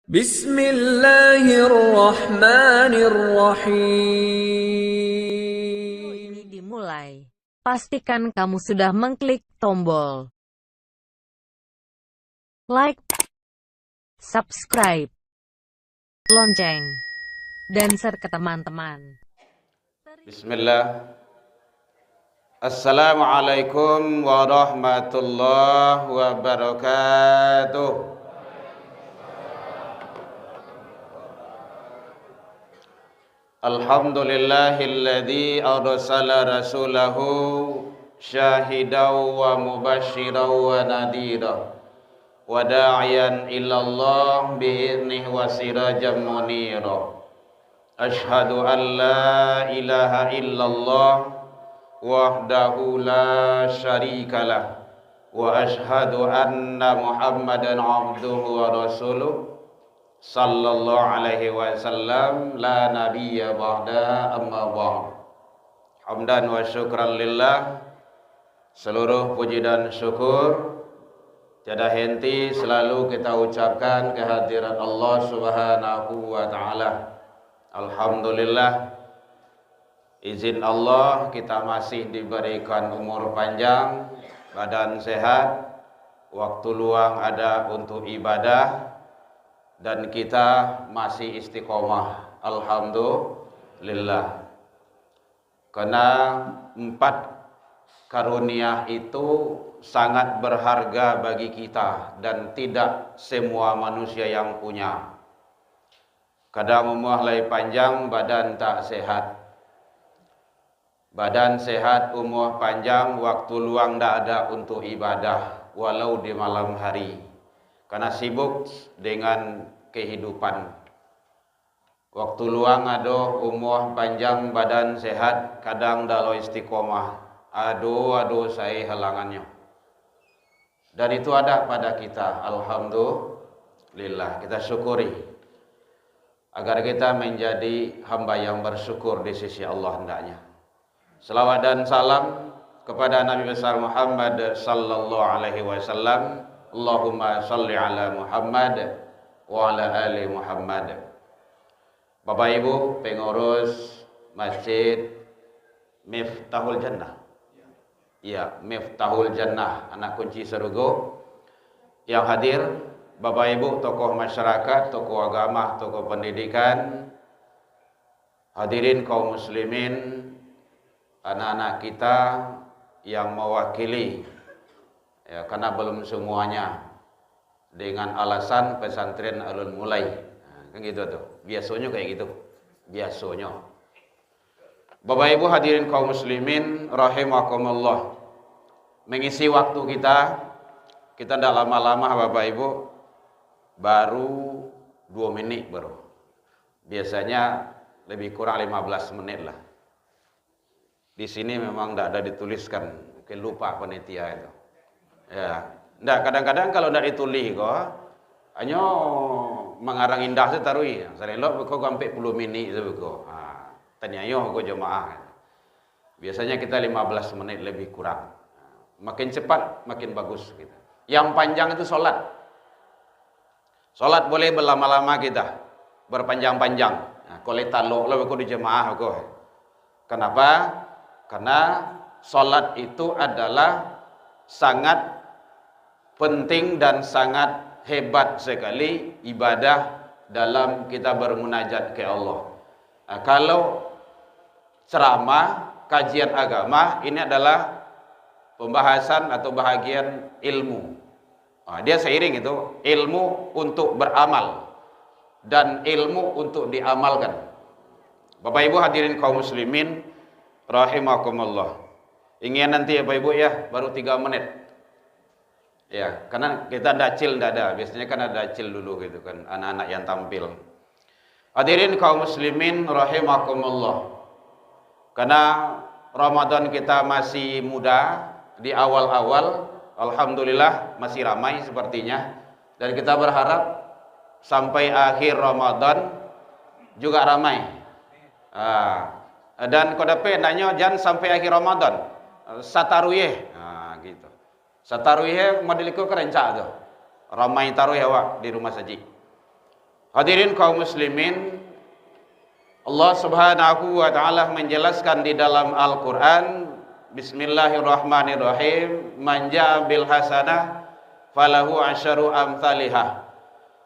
Bismillahirrahmanirrahim. Ini dimulai. Pastikan kamu sudah mengklik tombol like, subscribe, lonceng, dan share ke teman-teman. Bismillah. Assalamualaikum warahmatullahi wabarakatuh. Alhamdulillahilladzi arsala rasulahu syahidan wa mubasysyiran wa nadhira wa da'iyan ilallah bi'idnihi wa sirajan munira. Asyhadu an la ilaha illallah wahdahu la syarikalah wa asyhadu anna Muhammadan abduhu wa rasuluh sallallahu alaihi wasallam la nabiyya ba'da amma ba'd. Hamdan wa syukran lillah. Seluruh puji dan syukur tiada henti selalu kita ucapkan kehadiran Allah Subhanahu wa taala. Alhamdulillah, izin Allah kita masih diberikan umur panjang, badan sehat, waktu luang ada untuk ibadah, dan kita masih istiqomah. Alhamdulillah. Karena 4 karunia itu sangat berharga bagi kita dan tidak semua manusia yang punya. Kadang umur lagi panjang, badan tak sehat. Badan sehat, umur panjang, waktu luang tak ada untuk ibadah, walau di malam hari. Karena sibuk dengan kehidupan. Waktu luang ada, umur panjang, badan sehat, kadang dalam istiqomah. Aduh saya halangannya. Dan itu ada pada kita. Alhamdulillah, kita syukuri. Agar kita menjadi hamba yang bersyukur di sisi Allah hendaknya. Selawat dan salam kepada Nabi besar Muhammad sallallahu alaihi wasallam. Allahumma salli ala Muhammad wa ala ali Muhammad. Bapak Ibu pengurus Masjid Miftahul Jannah. Ya, Miftahul Jannah, anak kunci surga. Yang hadir Bapak Ibu tokoh masyarakat, tokoh agama, tokoh pendidikan, hadirin kaum muslimin, anak-anak kita yang mewakili, ya, karena belum semuanya, dengan alasan pesantren alun mulai, nah, kan gitu tuh, biasanya kayak gitu, biasanya. Bapak Ibu hadirin kaum muslimin, rahimakumullah, mengisi waktu kita tidak lama-lama Bapak Ibu, baru 2 menit baru. Biasanya lebih kurang 15 menit lah. Di sini memang tidak ada dituliskan, mungkin lupa panitia itu. Ya, ndak kadang-kadang kalau ndak ditulis kok, hanya mengarang indah setarui. Sarelok kok sampai 10 menit itu kok. Tanya yo kok jemaah. Biasanya kita 15 menit lebih kurang. Makin cepat makin bagus kita. Yang panjang itu sholat. Sholat boleh berlama-lama kita, berpanjang-panjang. Nah, kalau taluk lah kok di jemaah kok. Kenapa? Karena sholat itu adalah sangat penting dan sangat hebat sekali ibadah dalam kita bermunajat ke Allah. Nah, kalau ceramah, kajian agama, ini adalah pembahasan atau bahagian ilmu. Nah, dia seiring itu ilmu untuk beramal dan ilmu untuk diamalkan. Bapak Ibu hadirin kaum muslimin rahimakumullah. Ingin nanti ya Bapak Ibu ya baru 3 menit. Ya, karena kita dacil tidak ada. Biasanya kan ada dacil dulu gitu kan, anak-anak yang tampil. Hadirin kaum muslimin rahimakumullah. Karena Ramadan kita masih muda, di awal-awal, alhamdulillah masih ramai sepertinya. Dan kita berharap sampai akhir Ramadan juga ramai. Dan kodape nanya jangan sampai akhir Ramadan. Sataruye. Gitu. Sataruye modeliku kerencak tuh. Ramai taruh awak di rumah saji. Hadirin kaum muslimin, Allah Subhanahu wa taala menjelaskan di dalam Al-Qur'an, Bismillahirrahmanirrahim, man jaa bil hasanah falahu asyaru amsalihah.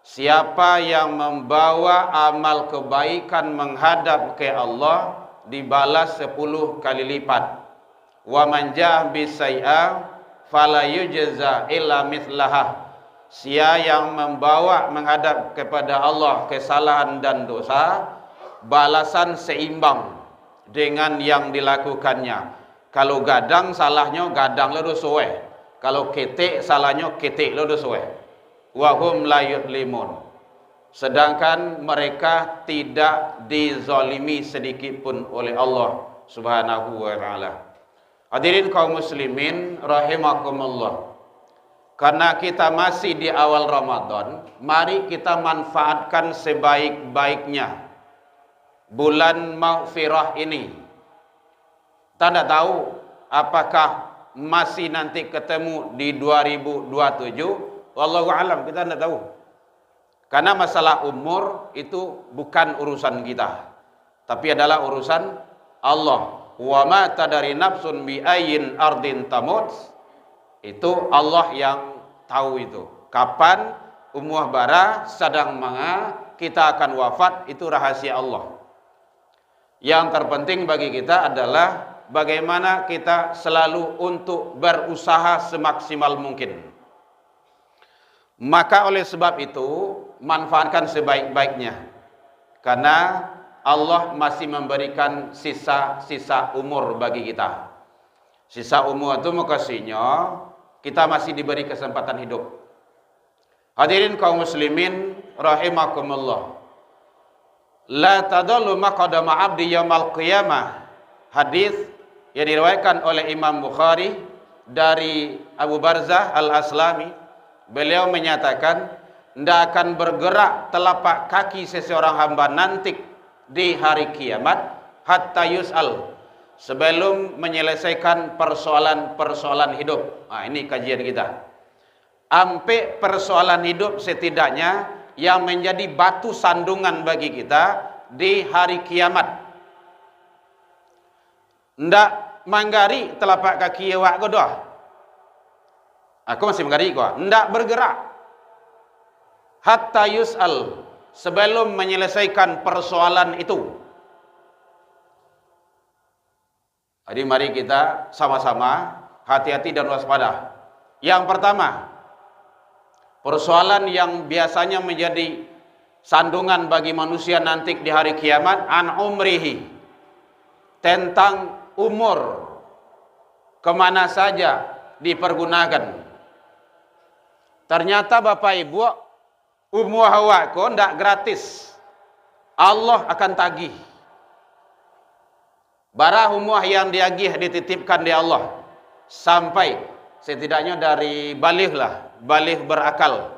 Siapa yang membawa amal kebaikan menghadap ke Allah dibalas 10 kali lipat. Wa man jaa bis sayyi'ah fala yujza illa mithlaha. Siapa yang membawa menghadap kepada Allah kesalahan dan dosa, balasan seimbang dengan yang dilakukannya. Kalau gadang salahnya gadang lo dosoe. Kalau ketik salahnya ketik lo dosoe. Wa hum la yudlimun. Sedangkan mereka tidak dizalimi sedikit pun oleh Allah Subhanahu wa taala. Hadirin kaum muslimin rahimakumullah. Karena kita masih di awal Ramadan, mari kita manfaatkan sebaik-baiknya bulan maghfirah ini. Kita tidak tahu apakah masih nanti ketemu di 2027. Wallahu alam, kita tidak tahu. Karena masalah umur itu bukan urusan kita, tapi adalah urusan Allah. Wa ma tadari nafsun bi ayyin ardin tamut. Itu Allah yang tahu itu. Kapan umuh bara sadang manga kita akan wafat, itu rahasia Allah. Yang terpenting bagi kita adalah bagaimana kita selalu untuk berusaha semaksimal mungkin. Maka oleh sebab itu manfaatkan sebaik-baiknya. Karena Allah masih memberikan sisa-sisa umur bagi kita. Sisa umur itu makasihnya kita masih diberi kesempatan hidup. Hadirin kaum muslimin rahimakumullah. La tadallu maqadama 'abdi yaumil qiyamah. Hadis yang diriwayatkan oleh Imam Bukhari dari Abu Barzah Al-Aslami. Beliau menyatakan, tidak akan bergerak telapak kaki seseorang hamba nanti di hari kiamat hatta yus'al, sebelum menyelesaikan persoalan-persoalan hidup. Nah, ini kajian kita. Sampai persoalan hidup setidaknya yang menjadi batu sandungan bagi kita di hari kiamat. Ndak manggari telapak kaki awak godoh. Aku masih manggari kok. Ndak bergerak. Hatta yus'al, sebelum menyelesaikan persoalan itu. Jadi mari kita sama-sama hati-hati dan waspada. Yang pertama, persoalan yang biasanya menjadi sandungan bagi manusia nanti di hari kiamat, an umrihi, tentang umur, kemana saja dipergunakan. Ternyata Bapak Ibu, umur hawa kok tidak gratis. Allah akan tagih. Barang umur yang diagih dititipkan di Allah sampai setidaknya dari baligh lah, baligh berakal,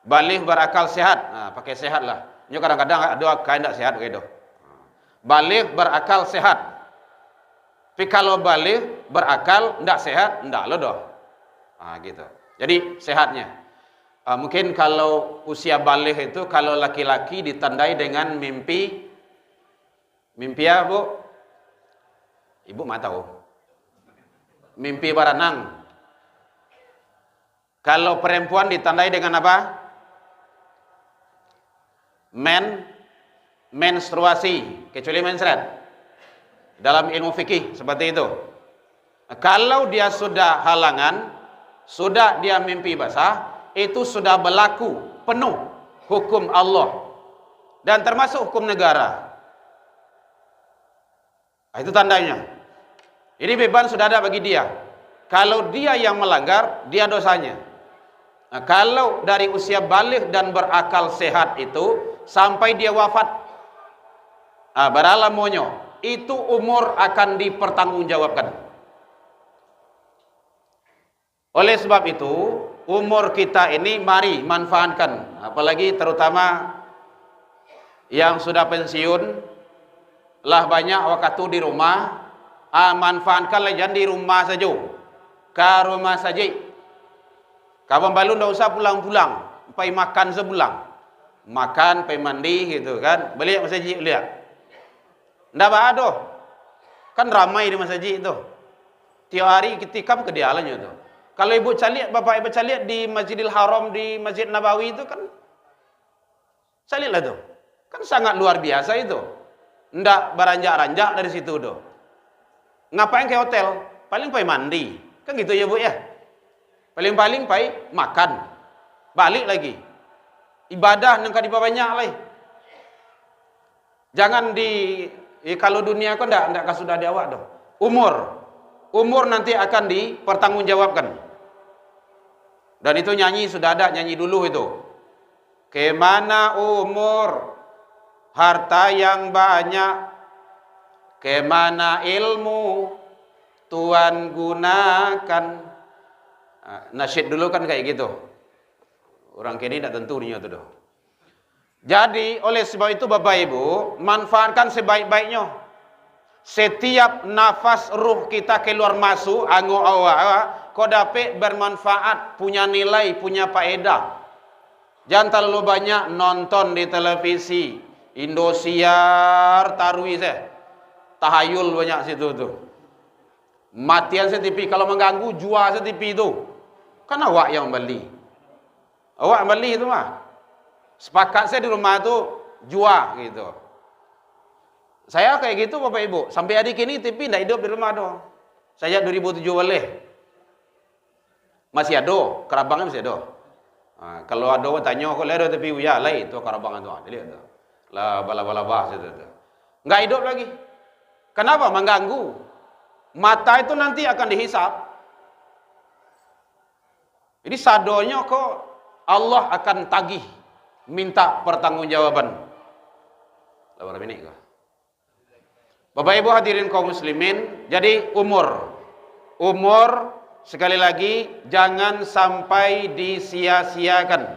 baligh berakal sehat. Nah, pakai sehat lah. Ini kadang-kadang ada kain tidak sehat gitu. Baligh berakal sehat. Tapi kalau baligh berakal tidak sehat, tidak lodoh. Nah, gitu. Jadi sehatnya. Mungkin kalau usia baligh itu kalau laki-laki ditandai dengan mimpi apa, Bu? Ibu mah tahu. Mimpi baranang. Kalau perempuan ditandai dengan apa? Menstruasi, kecuali mensret. Dalam ilmu fikih seperti itu. Kalau dia sudah halangan, sudah dia mimpi basah, itu sudah berlaku penuh hukum Allah dan termasuk hukum negara. Itu tandanya. Ini beban sudah ada bagi dia. Kalau dia yang melanggar, dia dosanya. Nah, kalau dari usia baligh dan berakal sehat itu sampai dia wafat, beralamonyo, itu umur akan dipertanggungjawabkan. Oleh sebab itu, umur kita ini mari manfaatkan, apalagi terutama yang sudah pensiun, lah banyak waktu di rumah, manfaatkanlah, jangan di rumah saja, ke rumah saja. Kawan balu tidak usah pulang-pulang, sampai makan sebulan. makan, pergi mandi gitu kan. Balik masjid lihat. Ndak ada. Kan ramai di masjid itu. Tiap hari ketikam ke dialannya tu. Kalau ibu caliat, bapak ibu caliat di Masjidil Haram, di Masjid Nabawi itu kan caliat lah tu. Kan sangat luar biasa itu. Ndak beranjak-ranjak dari situ tu. Ngapain ke hotel? Paling pergi mandi. Kan gitu ya bu ya. Paling-paling pergi makan. Balik lagi. Ibadah nengka di banyak lah. Jangan kalau dunia kan ndak sudah di awak tu. Umur nanti akan dipertanggungjawabkan. Dan itu nyanyi sudah ada, nyanyi dulu itu. Kemana umur, harta yang banyak, kemana ilmu, Tuhan gunakan. Nasyid dulu kan kayak gitu. Orang kini tidak tentu niat itu. Jadi oleh sebab itu Bapak Ibu, manfaatkan sebaik-baiknya. Setiap nafas ruh kita keluar masuk anggo awak kau dapat bermanfaat, punya nilai, punya faedah. Jangan terlalu banyak nonton di televisi, Indosiar, Tarwi saya. Tahayul banyak situ tu. Matian saya TV, kalau mengganggu jual saya TV itu. Kan awak yang beli. Awak beli itu mah. Sepakat saya di rumah tu jual gitu. Saya kayak gitu Bapak Ibu. Sampai hari kini TV tidak hidup di rumah dong. Saya 2007 boleh. Masih ada, kerabangan masih ada. Kalau ada orang tanya kok ada TV ya lain itu kerabangan tu. Lihat tu. Lah bala-bala situ tu. Enggak hidup lagi. Kenapa? Mengganggu. Mata itu nanti akan dihisap. Jadi sadonya kok Allah akan tagih minta pertanggungjawaban. Berapa minit kah? Bapak Ibu hadirin kaum muslimin, jadi umur sekali lagi jangan sampai disia-siakan.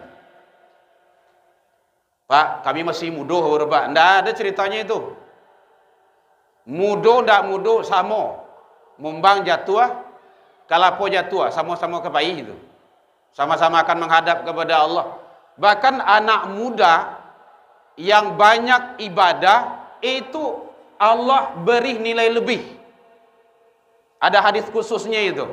Pak, kami masih muda Pak. Enggak ada ceritanya itu. Muda ndak muda sama. Mumbang jatuh, kalapo jatuh, sama-sama kepai itu. Sama-sama akan menghadap kepada Allah. Bahkan anak muda yang banyak ibadah itu Allah beri nilai lebih. Ada hadis khususnya itu.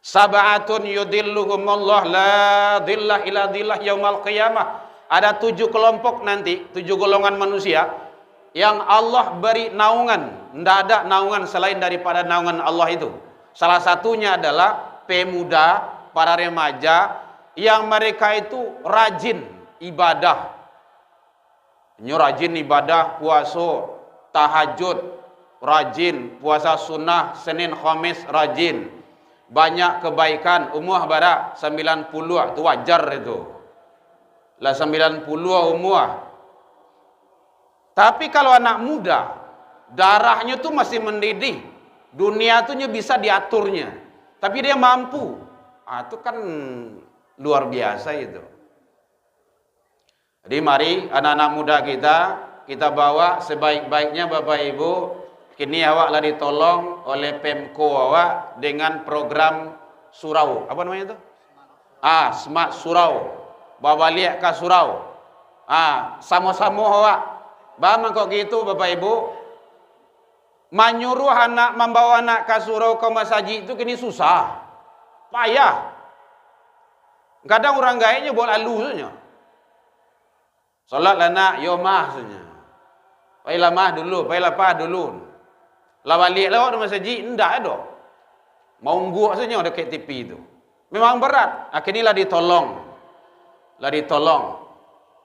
Sab'atun yudilluhumullah la dhillah ila dhillah yaumal qiyamah. Ada 7 kelompok nanti, 7 golongan manusia yang Allah beri naungan. Tidak ada naungan selain daripada naungan Allah itu. Salah satunya adalah pemuda, para remaja yang mereka itu rajin ibadah. Rajin ibadah, puasa, tahajud, rajin puasa sunnah, Senin Khamis rajin. Banyak kebaikan, umur bara 90 itu wajar itu. Lah 90 umur. Tapi kalau anak muda, darahnya tuh masih mendidih. Dunia tuh bisa diaturnya. Tapi dia mampu. Itu kan luar biasa itu. Jadi mari anak-anak muda kita bawa sebaik-baiknya Bapak Ibu. Kini awak lah ditolong oleh Pemko awak dengan program surau. Apa namanya itu? Smart surau. Bawa lihat ke surau. Sama-sama awak. Bagaimana kok gitu Bapak Ibu? Menyuruh anak, membawa anak ke surau ke masjid itu kini susah. Payah. Kadang orang gayanya buat lalu saja. Salat lana yomah saja. Pailah mah dulu, pailah pah dulu. Lah balik lewat di masjid enggak ada. Mau gua saja dekat TV itu. Memang berat. Akhirnya lah ditolong.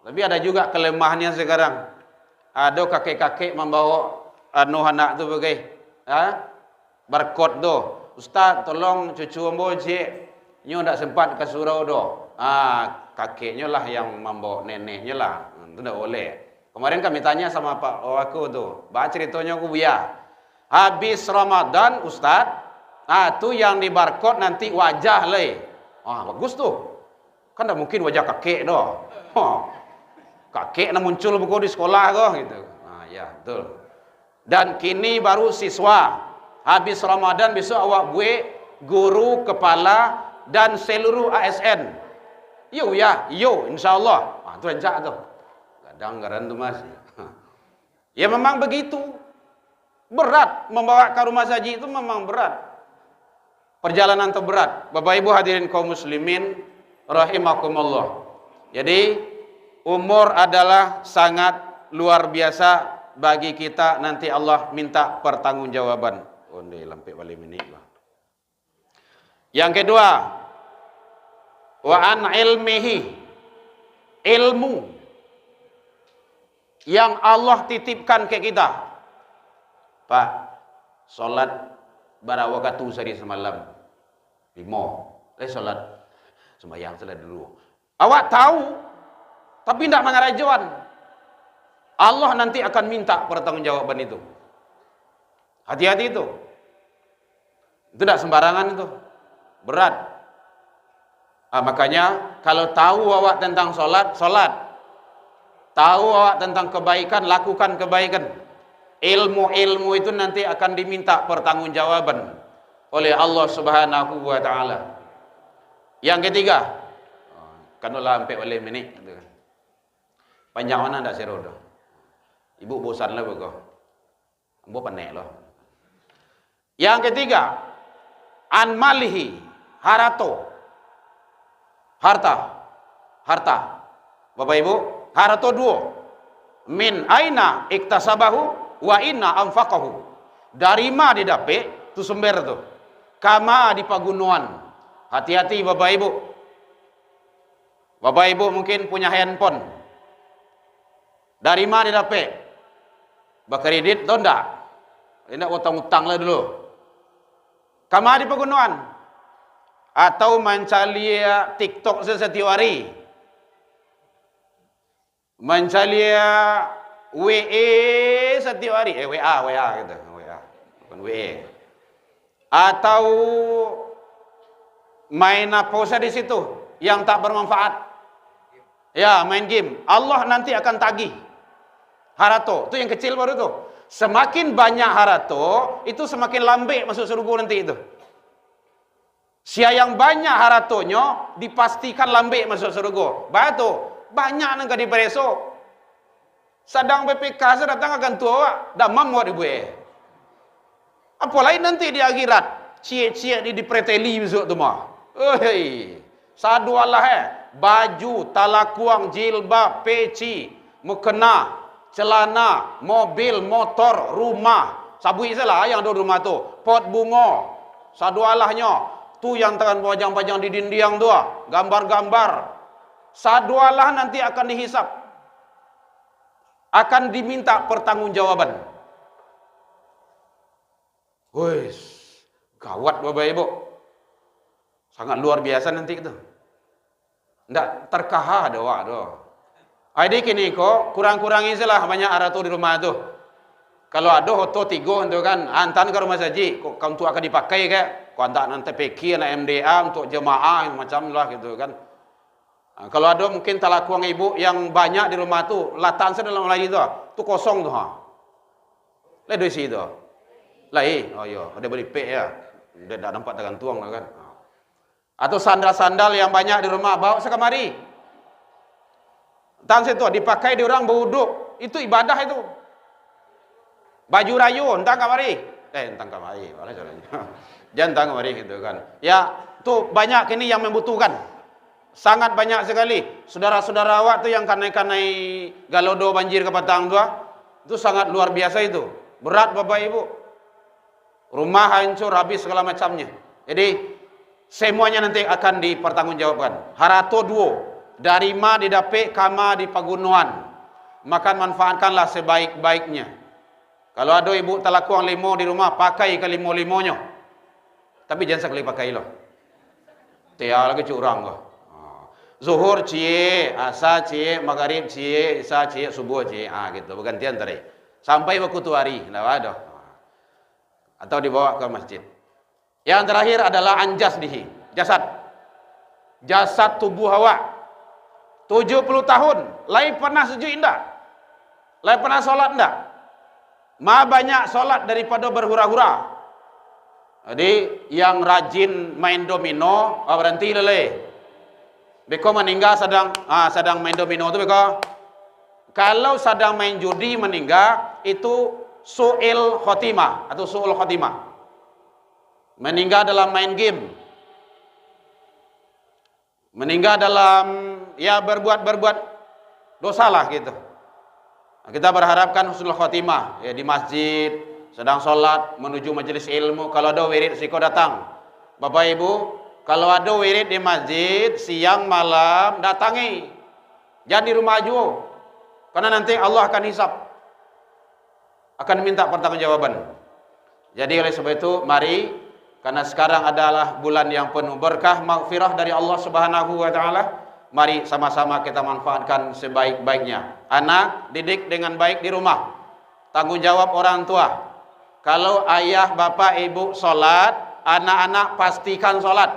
Tapi ada juga kelemahannya sekarang. Ada kakek-kakek membawa anak tu bagai barcode tu. Ustaz tolong cucu ambo cik. Nyo ndak sempat ke surau do. Kakeknya lah yang membawa neneknya lah. Itu tidak boleh. Kemarin kami tanya sama Pak aku tu. Baca ceritanya aku biar. Habis Ramadan Ustaz. Tu yang di barcode nanti wajah leh. Bagus tu. Kan tak mungkin wajah kakek doh. Kakek nak muncul buku di sekolah kok gitu. Ya betul. Dan kini baru siswa. Habis Ramadan besok awak gue guru kepala dan seluruh ASN. Yo insyaallah. tu encak tu. Kadang-kadang tu mas. Ya memang begitu. Berat membawa ke rumah haji itu memang berat. Perjalanan terberat. Bapak Ibu hadirin kaum muslimin rahimakumullah. Jadi umur adalah sangat luar biasa bagi kita, nanti Allah minta pertanggungjawaban. Oh, ini lampai balik minit lah. Yang kedua, wa an ilmihi, ilmu yang Allah titipkan ke kita. Pak, solat bara waktu sehari semalam 5. Solat sembahyang salat dulu. Awak tahu, tapi tidak mengarajuan. Allah nanti akan minta pertanggungjawaban itu. Hati-hati itu. Itu tidak sembarangan itu. Berat. Makanya kalau tahu awak tentang solat, solat. Tahu awak tentang kebaikan, lakukan kebaikan. Ilmu-ilmu itu nanti akan diminta pertanggungjawaban oleh Allah Subhanahu wa taala. Yang ketiga, kan ulah sampai oleh minit. Panjang mana ndak serodo. Ibu bosan lah kau. Ambo panek loh. Yang ketiga, an malihi, harato. Harta. Bapak Ibu, harato dua. Min aina iktasabahu wa inna anfaqahu. Dari mana dia dapat tu sumber tu? Kama di pagunuan. Hati-hati Bapak Ibu. Bapak Ibu mungkin punya handphone. Dari mana dia dapat? Berkredit atau enggak? Tidak utang-utang lah dulu. Kama di pagunuan. Atau mencalia TikTok setiap hari. Mencalia WA setiap hari. WA gitu. WA. Bukan WA. Atau main apa saja di situ yang tak bermanfaat. Ya, main game. Allah nanti akan tagih. Harato. Itu yang kecil baru tu. Semakin banyak harato, itu semakin lambe masuk surga nanti itu. Sia yang banyak haratonya dipastikan lambe masuk surga. Batu banyak nang di pereso. Sadang PPK saya datang akan tua, dah mamut ibu apalagi nanti di akhirat, cie-cie di preteli besok tu mah. Hei, sadu Allah baju, talakuang, jilbab, peci, mukena, celana, mobil, motor, rumah. Sabui salah yang ada rumah tu, pot bunga, sadu Allahnya. Tu yang tangan pajang-pajang di dinding tu, gambar-gambar. Sadu Allah nanti akan dihisap. Akan diminta pertanggungjawaban. Wis, gawat Bapak Ibu. Sangat luar biasa nanti itu. Ndak terkahah ada wak tu. Adik kini kok kurang-kurangi salah banyak arato di rumah tu. Kalau ada hoto tiga tu kan, antan ke rumah saji, kok kamu tu akan dipakai ke? Kau antak nanti PK anak MDA untuk jemaah macam lah gitu kan. Kalau ada mungkin talakuang ibu yang banyak di rumah tu, latan saya dalam lagi tu kosong tu ha. Lai duit si tu. Lai, oh yo, ada beli pek ya. Dia dah nampak tangan tuang lah kan. Atau sandal-sandal yang banyak di rumah bawa sekamari. Tan situ dipakai di orang berwuduk, itu ibadah itu. Baju rayu entang kamari. Entang kamari, mana caranya? Jangan entang kamari gitu kan. Ya, tu banyak ini yang membutuhkan. Sangat banyak sekali. Saudara-saudara awak tu yang kanai-kanai galodo banjir ke Patang tu, itu sangat luar biasa itu. Berat Bapak Ibu. Rumah hancur habis segala macamnya. Jadi semuanya nanti akan dipertanggungjawabkan. Harato duo. Dari ma didapat kama di pagunuan. Maka manfaatkanlah sebaik-baiknya. Kalau ada ibu talakuang limo di rumah, pakai ke limo-limonya. Tapi jangan sekali pakai loh. Tiada lagi curang kau. Zuhur cie, asa cie, magharib cie, isya cie, subuh cie, gitu bergantian tadi. Sampai waktu hari, tidak ada. Atau dibawa ke masjid. Yang terakhir adalah anjas dihi, jasad. Jasad tubuh awak. 70 tahun, lai pernah sujud indah. Lai pernah solat indah. Ma banyak solat daripada berhura-hura. Jadi yang rajin main domino, berhenti leleh. Beko meninggal sedang main domino tu beko. Kalau sedang main judi meninggal itu su'il khotimah atau su'ul khotimah. Meninggal dalam main game. Meninggal dalam ya berbuat dosa lah gitu. Nah, kita berharapkan husnul khotimah ya di masjid sedang sholat menuju majelis ilmu. Kalau ada wirid siko datang. Bapak Ibu, kalau ada wirid di masjid siang malam datangi. Jangan di rumah aja. Karena nanti Allah akan hisab. Akan minta pertanggungjawaban. Jadi oleh sebab itu mari, karena sekarang adalah bulan yang penuh berkah maghfirah dari Allah Subhanahu wa taala, mari sama-sama kita manfaatkan sebaik-baiknya. Anak didik dengan baik di rumah. Tanggung jawab orang tua. Kalau ayah, bapak, ibu salat, anak-anak pastikan salat.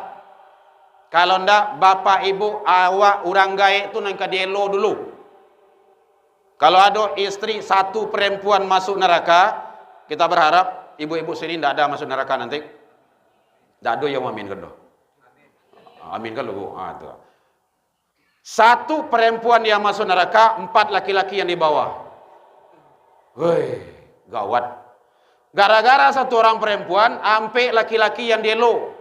Kalau ndak bapak, ibu, awak urang gaek tu nang kadielo dulu. Kalau ada istri satu perempuan masuk neraka, kita berharap ibu-ibu sini ndak ada masuk neraka nanti. Ndak ada yang amin kan doh. Amin kan lu. Tuh. Satu perempuan yang masuk neraka, 4 laki-laki yang di bawah. Woi, gawat. Gara-gara satu orang perempuan, ampe laki-laki yang dielo.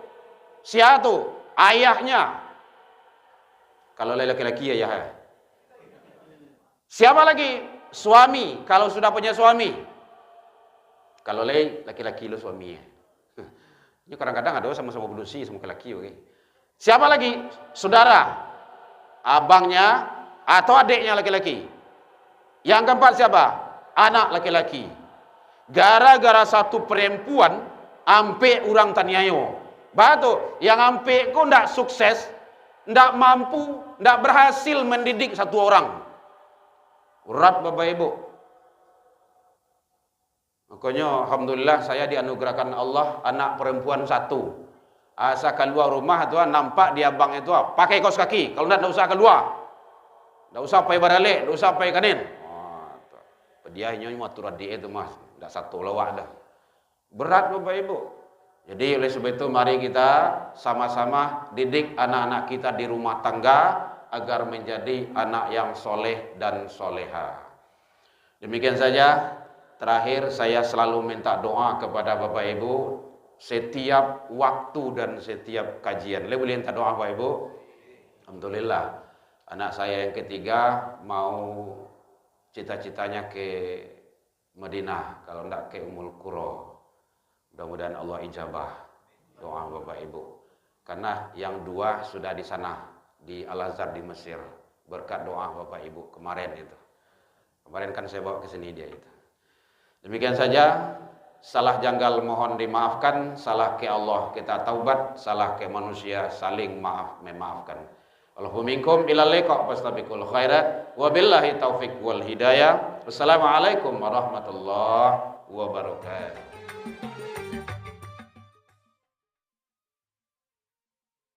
Siapa tu? Ayahnya. Kalau laki-laki ayah. Siapa lagi? Suami, kalau sudah punya suami. Kalau laki-laki lu suami. Ini kadang-kadang ada sama-sama berusi sama laki-laki. Okay? Siapa lagi? Saudara. Abangnya atau adiknya laki-laki. Yang keempat siapa? Anak laki-laki. Gara-gara satu perempuan ampe orang taniayo. Batu yang ampe kok ndak sukses, ndak mampu, ndak berhasil mendidik satu orang. Urat Bapak Ibu. Makanya alhamdulillah saya dianugerahkan Allah anak perempuan satu. Asa keluar rumah tu nampak dia abang itu pakai kaos kaki. Kalau ndak usah keluar. Ndak usah pakai barale, ndak usah pakai kanin. Pediahnya cuma turun dia itu Mas. Ndak satu lawak dah. Berat Bapak Ibu. Jadi oleh sebab itu mari kita sama-sama didik anak-anak kita di rumah tangga agar menjadi anak yang soleh dan soleha. Demikian saja. Terakhir saya selalu minta doa kepada Bapak Ibu setiap waktu dan setiap kajian. Boleh minta doa Bapak Ibu? Alhamdulillah. Anak saya yang ketiga mau cita-citanya ke Madinah, kalau enggak ke Ummul Qura. Mudah-mudahan Allah ijabah doa Bapak Ibu. Karena yang dua sudah di sana di Al-Azhar di Mesir, berkat doa Bapak Ibu kemarin itu. Kemarin kan saya bawa ke sini dia itu. Demikian saja, salah janggal mohon dimaafkan, salah ke Allah kita taubat, salah ke manusia saling memaafkan. Allahumma minkum ilal liqa fastabiqul khairat wa billahi taufik wal hidayah. Wassalamualaikum warahmatullahi wabarakatuh.